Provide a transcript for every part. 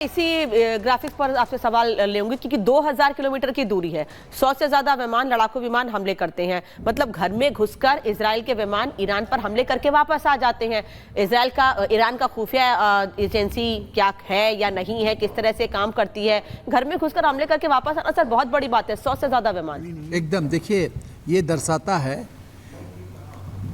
इसी ग्राफिक्स पर आपसे सवाल लेंगे क्योंकि 2000 किलोमीटर की दूरी है। 100 से ज्यादा विमान, लड़ाकू विमान हमले करते हैं। मतलब घर में घुसकर इजराइल के विमान ईरान पर हमले करके वापस आ जाते हैं। ईरान का खुफिया एजेंसी क्या है या नहीं है, किस तरह से काम करती है, घर में घुसकर हमले करके वापस आना सर बहुत बड़ी बात है। 100 से ज्यादा विमान एकदम, देखिए ये दर्शाता है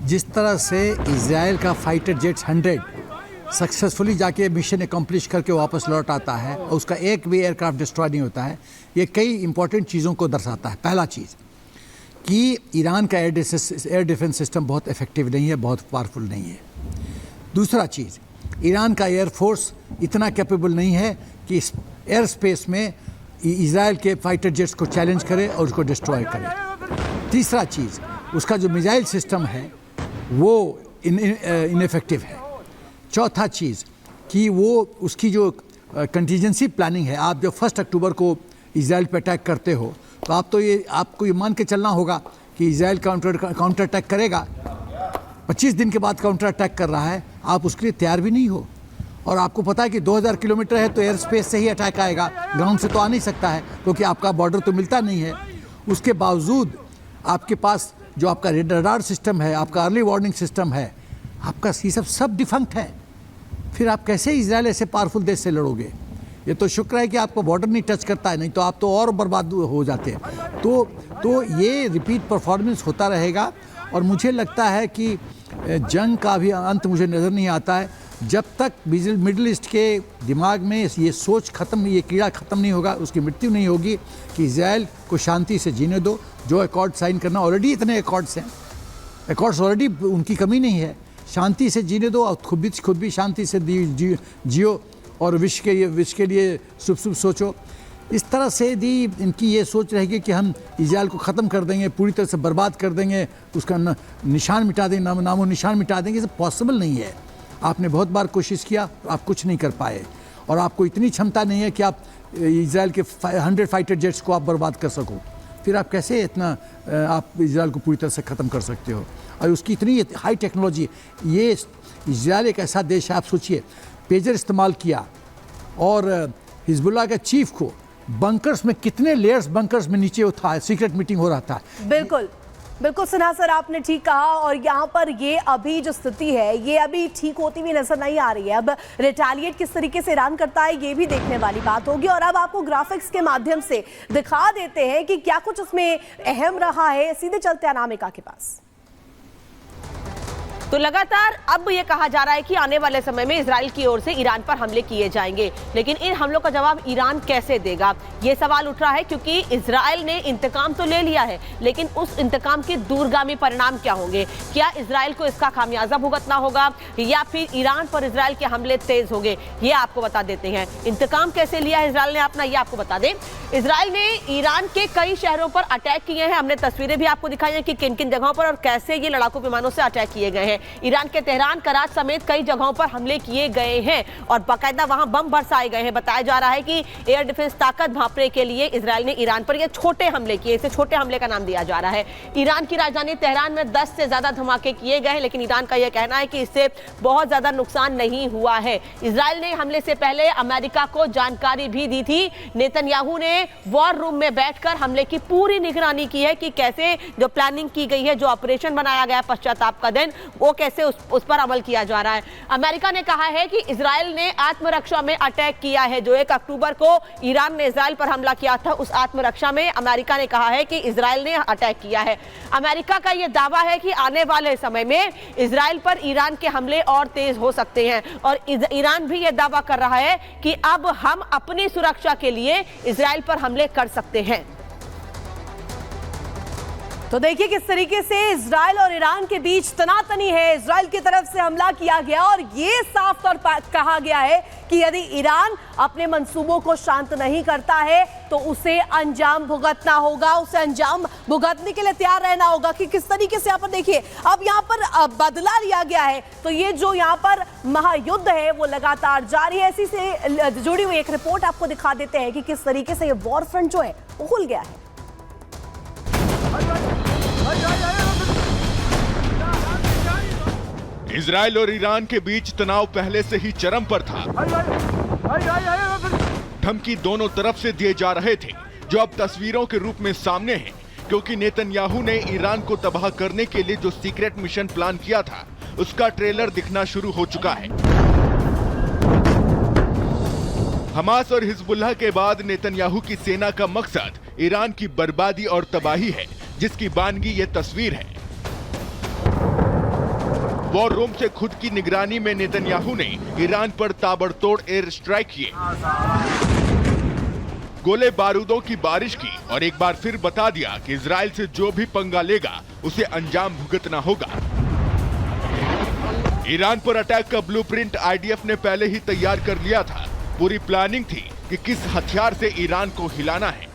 जिस तरह से इजराइल का फाइटर जेट्स 100 सक्सेसफुली जाके मिशन एकम्प्लिश करके वापस लौट आता है और उसका एक भी एयरक्राफ्ट डिस्ट्रॉय नहीं होता है। ये कई इंपॉर्टेंट चीज़ों को दर्शाता है। पहला चीज़ कि ईरान का एयर डिफेंस सिस्टम बहुत इफेक्टिव नहीं है, बहुत पावरफुल नहीं है। दूसरा चीज़, ईरान का एयरफोर्स इतना कैपेबल नहीं है कि एयर स्पेस में इजराइल के फाइटर जेट्स को चैलेंज करे और उसको डिस्ट्रॉय करे। तीसरा चीज़, उसका जो मिसाइल सिस्टम है वो इनफेक्टिव है। चौथा चीज़ कि वो उसकी जो कंटीजेंसी प्लानिंग है, आप जब 1 अक्टूबर को इजराइल पे अटैक करते हो तो आपको ये मान के चलना होगा कि इजराइल काउंटर अटैक करेगा। 25 दिन के बाद काउंटर अटैक कर रहा है, आप उसके लिए तैयार भी नहीं हो। और आपको पता है कि 2000 किलोमीटर है तो एयर स्पेस से ही अटैक आएगा, ग्राउंड से तो आ नहीं सकता है क्योंकि आपका बॉर्डर तो मिलता नहीं है। उसके बावजूद आपके पास जो आपका रडार सिस्टम है, आपका अर्ली वार्निंग सिस्टम है, आपका ये सब डिफंक्ट है। फिर आप कैसे इजराइल ऐसे पावरफुल देश से लड़ोगे? ये तो शुक्र है कि आपको बॉर्डर नहीं टच करता है, नहीं तो आप तो और बर्बाद हो जाते हैं। तो ये रिपीट परफॉर्मेंस होता रहेगा और मुझे लगता है कि जंग का भी अंत मुझे नज़र नहीं आता है जब तक मिडिल ईस्ट के दिमाग में ये सोच खत्म, ये कीड़ा ख़त्म नहीं होगा, उसकी मृत्यु नहीं होगी कि इजराइल को शांति से जीने दो। जो अकॉर्ड साइन करना, ऑलरेडी इतने अकॉर्ड्स हैं, अकॉर्ड्स ऑलरेडी, उनकी कमी नहीं है। शांति से जीने दो और खुद भी शांति से जियो और विश्व के लिए शुभ सोचो। इस तरह से यदि इनकी ये सोच रहेगी कि हम इजराइल को ख़त्म कर देंगे, पूरी तरह से बर्बाद कर देंगे, उसका निशान मिटा देंगे, नामो निशान मिटा देंगे, ये पॉसिबल नहीं है। आपने बहुत बार कोशिश किया, आप कुछ नहीं कर पाए और आपको इतनी क्षमता नहीं है कि आप इजराइल के 100 फाइटर जेट्स को आप बर्बाद कर सको। फिर आप कैसे इतना आप इजराइल को पूरी तरह से ख़त्म कर सकते हो? और उसकी इतनी हाई टेक्नोलॉजी, ये इजराइल एक ऐसा देश है, आप सोचिए पेजर इस्तेमाल किया और हिजबुल्लाह के चीफ को बंकर्स में, कितने लेयर्स बंकर्स में नीचे था, सीक्रेट मीटिंग हो रहा था। बिल्कुल बिल्कुल सिन्हा सर, आपने ठीक कहा। और यहाँ पर ये अभी जो स्थिति है ये अभी ठीक होती हुई नजर नहीं आ रही है। अब रिटेलिएट किस तरीके से ईरान करता है ये भी देखने वाली बात होगी। और अब आपको ग्राफिक्स के माध्यम से दिखा देते हैं कि क्या कुछ उसमें अहम रहा है। सीधे चलते हैं अनामिका के पास। तो लगातार अब ये कहा जा रहा है कि आने वाले समय में इजराइल की ओर से ईरान पर हमले किए जाएंगे, लेकिन इन हमलों का जवाब ईरान कैसे देगा, ये सवाल उठ रहा है। क्योंकि इजराइल ने इंतकाम तो ले लिया है, लेकिन उस इंतकाम के दूरगामी परिणाम क्या होंगे? क्या इजराइल को इसका खामियाजा भुगतना होगा या फिर ईरान पर इजराइल के हमले तेज होंगे? ये आपको बता देते हैं। इंतकाम कैसे लिया है इजराइल ने अपना, ये आपको बता दें। इजराइल ने ईरान के कई शहरों पर अटैक किए हैं। हमने तस्वीरें भी आपको दिखाई हैं कि किन किन जगहों पर और कैसे ये लड़ाकू विमानों से अटैक किए गए हैं। ईरान के तेहरान, कराच समेत कई जगहों पर हमले किए गए हैं और बाकायदा वहां बम बरसाए गए हैं। बताया जा रहा है कि एयर डिफेंस ताकत भांपने के लिए इजराइल ने ईरान पर ये छोटे हमले किए, इसे छोटे हमले का नाम दिया जा रहा है। ईरान की राजधानी तेहरान में 10 से ज्यादा धमाके किए गए हैं, लेकिन ईरान का यह कहना है कि इससे बहुत ज्यादा नुकसान नहीं हुआ है। इजराइल ने हमले से पहले अमेरिका को जानकारी भी दी थी। नेतन्याहू ने वॉर रूम में बैठकर हमले की पूरी निगरानी की है कि कैसे जो प्लानिंग की गई है, जो ऑपरेशन बनाया गया पश्चाताप का दिन, वो कैसे उस पर अमल किया जा रहा है। अमेरिका ने कहा है कि इजराइल ने आत्मरक्षा में अटैक किया है। जो 1 अक्टूबर को ईरान ने इजराइल पर हमला किया था, उस आत्मरक्षा में अमेरिका ने कहा है कि इजराइल ने अटैक किया है। अमेरिका का यह दावा है कि आने वाले समय में इजराइल पर ईरान के हमले और तेज हो सकते हैं और ईरान भी यह दावा कर रहा है कि अब हम अपनी सुरक्षा के लिए इजराइल पर हमले कर सकते हैं। तो देखिए किस तरीके से इजराइल और ईरान के बीच तनातनी है। इजराइल की तरफ से हमला किया गया और ये साफ तौर पर कहा गया है कि यदि ईरान अपने मंसूबों को शांत नहीं करता है तो उसे अंजाम भुगतना होगा, उसे अंजाम भुगतने के लिए तैयार रहना होगा। कि किस तरीके से यहाँ पर देखिए अब यहाँ पर बदला लिया गया है। तो ये जो यहाँ पर महायुद्ध है वो लगातार जारी है। इसी से जुड़ी हुई एक रिपोर्ट आपको दिखा देते हैं कि किस तरीके से ये वॉर फ्रंट जो है वो खुल गया है। इजराइल और ईरान के बीच तनाव पहले से ही चरम पर था। धमकी दोनों तरफ से दिए जा रहे थे, जो अब तस्वीरों के रूप में सामने हैं, क्योंकि नेतन्याहू ने ईरान को तबाह करने के लिए जो सीक्रेट मिशन प्लान किया था, उसका ट्रेलर दिखना शुरू हो चुका है। हमास और हिजबुल्लाह के बाद नेतन्याहू की सेना का मकसद ईरान की बर्बादी और तबाही है, जिसकी बानगी ये तस्वीर है। वॉर रूम से खुद की निगरानी में नेतन्याहू ने ईरान पर ताबड़तोड़ एयर स्ट्राइक किए, गोले बारूदों की बारिश की और एक बार फिर बता दिया कि इजराइल से जो भी पंगा लेगा उसे अंजाम भुगतना होगा। ईरान पर अटैक का ब्लूप्रिंट आईडीएफ ने पहले ही तैयार कर लिया था। पूरी प्लानिंग थी कि किस हथियार से ईरान को हिलाना है,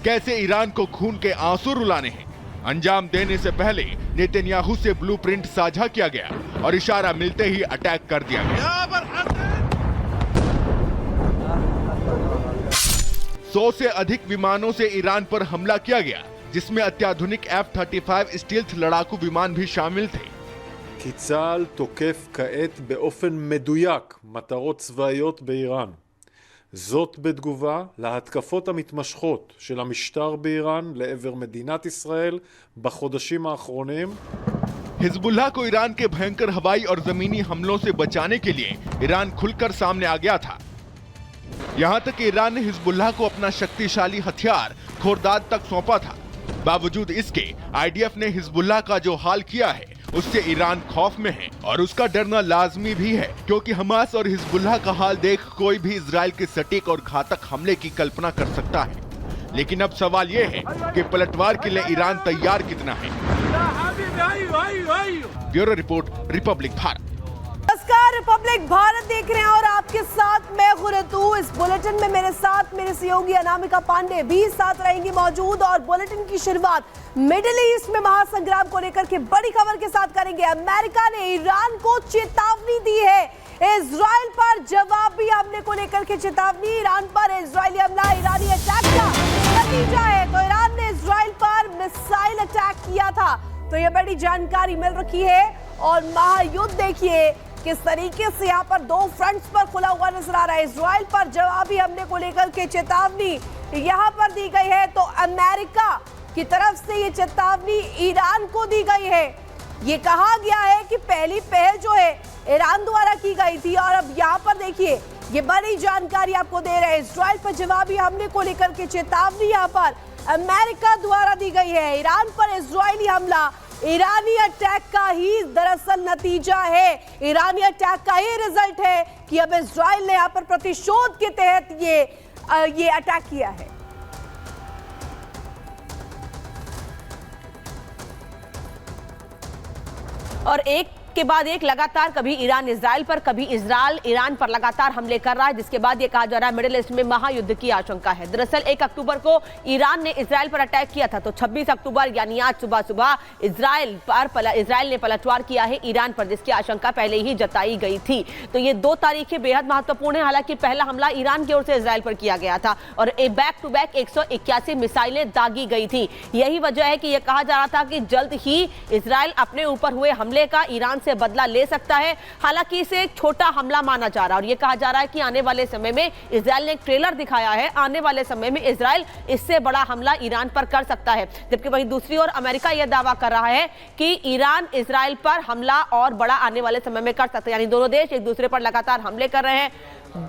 कैसे ईरान को खून के आंसू रुलाने हैं। अंजाम देने से पहले नेतन्याहू से ब्लूप्रिंट साझा किया गया और इशारा मिलते ही अटैक कर दिया गया। 100 से अधिक विमानों से ईरान पर हमला किया गया, जिसमें अत्याधुनिक F-35 स्टील्थ लड़ाकू विमान भी शामिल थे। כי צה"ל תוקף כעת באופן מדויק מטרות צבאיות באיראן. זאת בתגובה להתקפות המתמשכות של המשטר באיראן לעבר מדינת ישראל בחודשים האחרונים. हिजबुल्लाह को ईरान के भयंकर हवाई और जमीनी हमलों से बचाने के लिए ईरान खुलकर सामने आ गया था। यहां तक कि ईरान ने हिजबुल्लाह को अपना शक्तिशाली हथियार खोरदाद तक सौंपा था। बावजूद इसके आईडीएफ ने हिजबुल्लाह का जो हाल किया है, उससे ईरान खौफ में है और उसका डरना लाजमी भी है, क्योंकि हमास और हिजबुल्लाह का हाल देख कोई भी इजराइल के सटीक और घातक हमले की कल्पना कर सकता है। लेकिन अब सवाल ये है कि पलटवार के लिए ईरान तैयार कितना है। Bureau report, Republic Bharat. नमस्कार, रिपब्लिक भारत देख रहे हैं और आपके साथ मैं खुरतू। इस बुलेटिन में मेरे साथ मेरे सहयोगी अनामिका पांडे भी साथ रहेंगी मौजूद, और बुलेटिन की शुरुआत मिडिल ईस्ट में महासंग्राम को लेकर के बड़ी खबर के साथ करेंगे। अमेरिका ने ईरान को चेतावनी दी है, इजराइल पर जवाबी हमले को लेकर के चेतावनी। ईरान पर इजरायली हमला ईरानी अटैक का नतीजा है। तो ईरान ने इजराइल पर मिसाइल अटैक किया था, तो ये बड़ी जानकारी मिल रखी है। और महायुद्ध देखिए किस तरीके से यहाँ पर दो फ्रंट्स पर खुला हुआ नजर आ रहा है। इजराइल पर जवाबी हमले को लेकर के चेतावनी यहाँ पर दी गई है, तो अमेरिका की तरफ से ये चेतावनी ईरान को दी गई है। ये कहा गया है कि पहली पहल जो है ईरान द्वारा की गई थी, और अब यहाँ पर देखिए ये बड़ी जानकारी आपको दे रहे हैं। इजराइल पर जवाबी हमले को लेकर के चेतावनी यहाँ पर अमेरिका द्वारा दी गई है। ईरान पर इजरायली हमला ईरानी अटैक का ही दरअसल नतीजा है, ईरानी अटैक का ही रिजल्ट है कि अब इजराइल ने यहाँ पर प्रतिशोध के तहत ये अटैक किया है। और एक के बाद एक लगातार कभी ईरान इजराइल पर, कभी इजराइल ईरान पर लगातार हमले कर रहा है, जिसके बाद ये कहा जा रहा है मिडिल ईस्ट में महायुद्ध की आशंका है। दरअसल 1 अक्टूबर को ईरान ने इजराइल पर अटैक किया था, तो 26 अक्टूबर यानी आज सुबह सुबह इजराइल ने पलटवार किया है ईरान पर, जिसकी आशंका पहले ही जताई गई थी। तो ये 2 तारीखें बेहद महत्वपूर्ण है। हालांकि पहला हमला ईरान की ओर से इजराइल पर किया गया था और बैक टू बैक 181 मिसाइलें दागी गई थी। यही वजह है कि यह कहा जा रहा था कि जल्द ही इजराइल अपने ऊपर हुए हमले का ईरान से बदला ले सकता है। हालांकि इसे एक छोटा हमला माना जा रहा है और यह कहा जा रहा है कि आने वाले समय में इजराइल ने एक ट्रेलर दिखाया है, आने वाले समय में इजराइल इससे बड़ा हमला ईरान पर कर सकता है। जबकि वहीं दूसरी ओर अमेरिका यह दावा कर रहा है कि ईरान इजराइल पर हमला और बड़ा आने वाले समय में कर सकता है। यानी दोनों देश एक दूसरे पर लगातार हमले कर रहे हैं।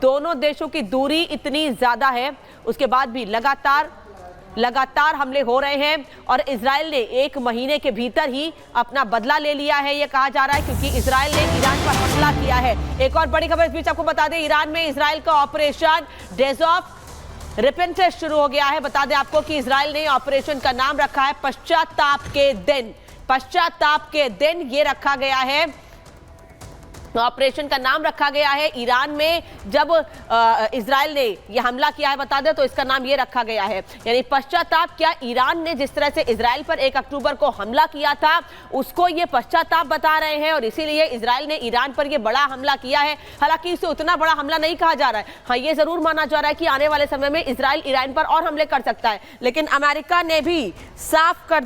दोनों देशों की दूरी इतनी ज्यादा है, उसके बाद भी लगातार हमले हो रहे हैं और इजराइल ने 1 महीने के भीतर ही अपना बदला ले लिया है, यह कहा जा रहा है, क्योंकि इजराइल ने ईरान पर हमला किया है। एक और बड़ी खबर इस बीच आपको बता दें, ईरान में इजराइल का ऑपरेशन डेज ऑफ रिपेंटेंस शुरू हो गया है। बता दें आपको कि इजराइल ने ऑपरेशन का नाम रखा है पश्चाताप के दिन। पश्चाताप के दिन ये रखा गया है, ऑपरेशन का नाम रखा गया है। ईरान में जब इजराइल ने यह हमला किया है, बता दें, तो इसका नाम यह रखा गया है, यानी पश्चाताप। क्या ईरान ने जिस तरह से इजराइल पर 1 अक्टूबर को हमला किया था उसको ये पश्चाताप बता रहे हैं और इसीलिए इजराइल ने ईरान पर यह बड़ा हमला किया है। हालांकि इसे उतना बड़ा हमला नहीं कहा जा रहा है। हाँ, ये जरूर माना जा रहा है कि आने वाले समय में इजराइल ईरान पर और हमले कर सकता है। लेकिन अमेरिका ने भी साफ कर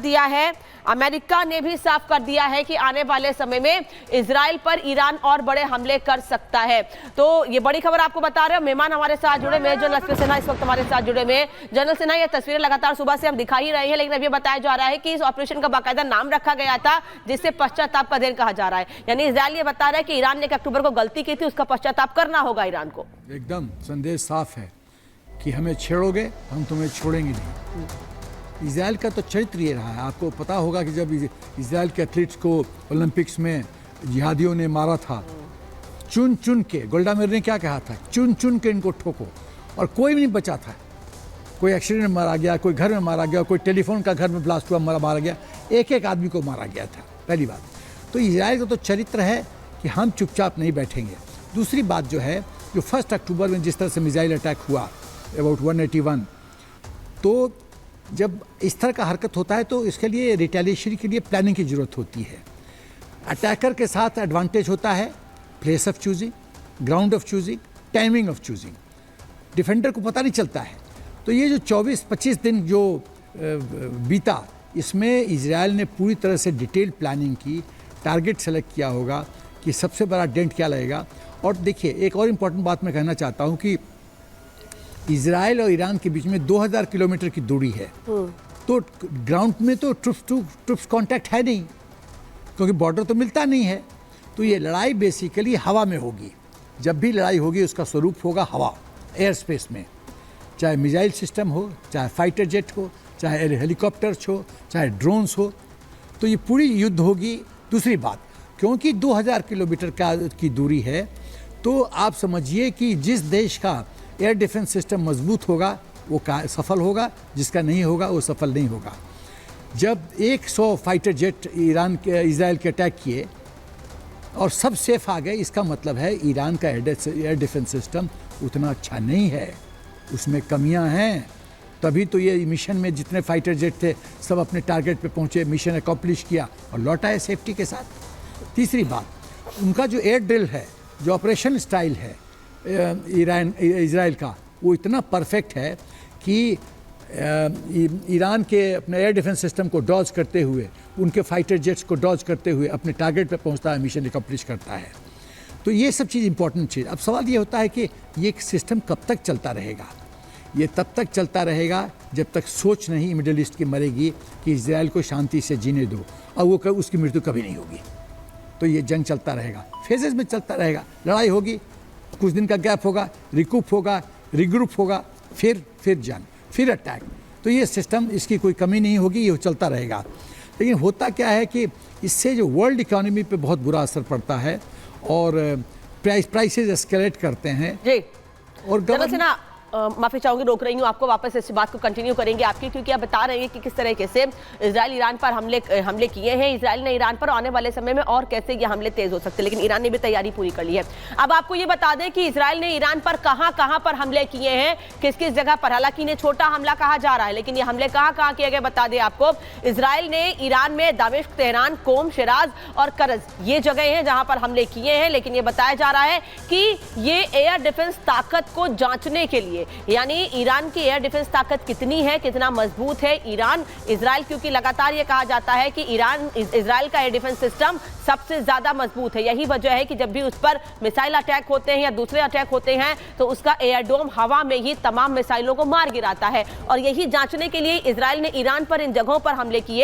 दिया है कि आने वाले समय में इजराइल पर ईरान और और बड़े हमले कर सकता है। तो ये बड़ी खबर आपको बता रहे हो। मेहमान हमारे साथ जुड़े मेजर जनरल लक्ष्मण सिन्हा इस वक्त हमारे साथ जुड़े में। जनरल सिन्हा, ये तस्वीरें लगातार सुबह से हम दिखा ही रहे हैं, लेकिन अभी बताया जा रहा है कि इस ऑपरेशन का बाकायदा नाम रखा गया था जिससे पश्चाताप का दिन कहा जा रहा है। यानी इजराइल ये बता रहा है कि ईरान ने 1 अक्टूबर को गलती की थी, उसका पश्चाताप करना होगा ईरान को। एकदम संदेश साफ है कि हमें छेड़ोगे हम तुम्हें छोड़ेंगे नहीं। इजराइल का तो चरित्र ये रहा है। आपको पता होगा कि जब इजराइल के एथलीट्स को ओलंपिक्स में जिहादियों ने मारा था, चुन चुन के, गोल्डा मेयर ने क्या कहा था, चुन चुन के इनको ठोको, और कोई भी नहीं बचा था। कोई एक्सीडेंट में मारा गया, कोई घर में मारा गया, कोई टेलीफोन का घर में ब्लास्ट हुआ मारा गया, एक एक आदमी को मारा गया था। पहली बात तो इजराइल का तो चरित्र है कि हम चुपचाप नहीं बैठेंगे। दूसरी बात जो है, जो 1 अक्टूबर में जिस तरह से मिसाइल अटैक हुआ अबाउट 181, तो जब इस तरह का हरकत होता है तो इसके लिए रिटेलिएशन के लिए प्लानिंग की ज़रूरत होती है। अटैकर के साथ एडवांटेज होता है place of choosing, ground of choosing, timing of choosing. Defender को पता नहीं चलता है। तो ये जो 24-25 दिन जो बीता, इसमें इजराइल ने पूरी तरह से डिटेल प्लानिंग की, टारगेट सेलेक्ट किया होगा कि सबसे बड़ा डेंट क्या लगेगा। और देखिए, एक और इम्पॉर्टेंट बात मैं कहना चाहता हूँ कि इजराइल और ईरान के बीच में 2000 किलोमीटर की दूरी है। तो ग्राउंड में तो ट्रुप्स कांटेक्ट है नहीं, क्योंकि बॉर्डर तो मिलता नहीं है। तो ये लड़ाई बेसिकली हवा में होगी। जब भी लड़ाई होगी उसका स्वरूप होगा हवा, एयर स्पेस में, चाहे मिसाइल सिस्टम हो, चाहे फाइटर जेट हो, चाहे हेलीकॉप्टर्स हो, चाहे ड्रोन्स हो, तो ये पूरी युद्ध होगी। दूसरी बात, क्योंकि 2000 किलोमीटर की दूरी है, तो आप समझिए कि जिस देश का एयर डिफेंस सिस्टम मजबूत होगा वो सफल होगा, जिसका नहीं होगा वो सफल नहीं होगा। जब 100 फाइटर जेट इजराइल के अटैक किए और सब सेफ आ गए, इसका मतलब है ईरान का एयर डिफेंस सिस्टम उतना अच्छा नहीं है, उसमें कमियां हैं। तभी तो ये मिशन में जितने फाइटर जेट थे सब अपने टारगेट पे पहुंचे, मिशन अकॉम्प्लिश किया और लौट आए सेफ्टी के साथ। तीसरी बात, उनका जो एयर ड्रिल है, जो ऑपरेशन स्टाइल है इजराइल का, वो इतना परफेक्ट है कि ईरान के अपने एयर डिफेंस सिस्टम को डॉज करते हुए, उनके फाइटर जेट्स को डॉज करते हुए अपने टारगेट पे पहुंचता है, मिशन अकॉम्प्लिश करता है। तो ये सब चीज़ इंपॉर्टेंट चीज़। अब सवाल ये होता है कि ये सिस्टम कब तक चलता रहेगा। ये तब तक चलता रहेगा जब तक सोच नहीं मिडिल ईस्ट की मरेगी कि इजराइल को शांति से जीने दो, और वो उसकी मृत्यु कभी नहीं होगी। तो ये जंग चलता रहेगा, फेजेस में चलता रहेगा। लड़ाई होगी, कुछ दिन का गैप होगा, रिकूप होगा, रिग्रुप होगा, फिर जंग, फिर अटैक। तो ये सिस्टम, इसकी कोई कमी नहीं होगी, ये चलता रहेगा। लेकिन होता क्या है कि इससे जो वर्ल्ड इकोनॉमी पे बहुत बुरा असर पड़ता है और प्राइसेस एस्केलेट करते हैं। जी, और जनरल सिन्हा, माफी चाहूंगी, रोक रही हूँ आपको, वापस इस बात को कंटिन्यू करेंगे आपकी, क्योंकि आप बता रहे हैं कि किस तरीके से इजराइल ईरान पर हमले किए हैं। इजराइल ने ईरान पर आने वाले समय में और कैसे ये हमले तेज हो सकते हैं, लेकिन ईरान ने भी तैयारी पूरी कर ली है। अब आपको ये बता दें कि इजराइल ने ईरान पर कहां पर हमले किए हैं, किस किस जगह पर। हालांकि इन्हें छोटा हमला कहा जा रहा है, लेकिन ये हमले कहां किए गए बता दें आपको। इजराइल ने ईरान में दामिश्क, तेहरान, कोम, शिराज और करज, ये जगह हैं जहां पर हमले किए हैं। लेकिन ये बताया जा रहा है कि ये एयर डिफेंस ताकत को जांचने के लिए, यानी ईरान की एयर डिफेंस ताकत कितनी है, कितना मजबूत है इजराइल, क्योंकि लगातार ये कहा जाता है कि इजराइल का एयर डिफेंस सिस्टम सबसे ज्यादा मजबूत है। यही वजह है कि जब भी उस पर मिसाइल अटैक होते हैं या दूसरे अटैक होते हैं तो उसका एयरडोम हवा में ही तमाम मिसाइलों को मार गिराता है। और यही जांचने के लिए इजराइल ने ईरान पर इन जगहों पर हमले किए।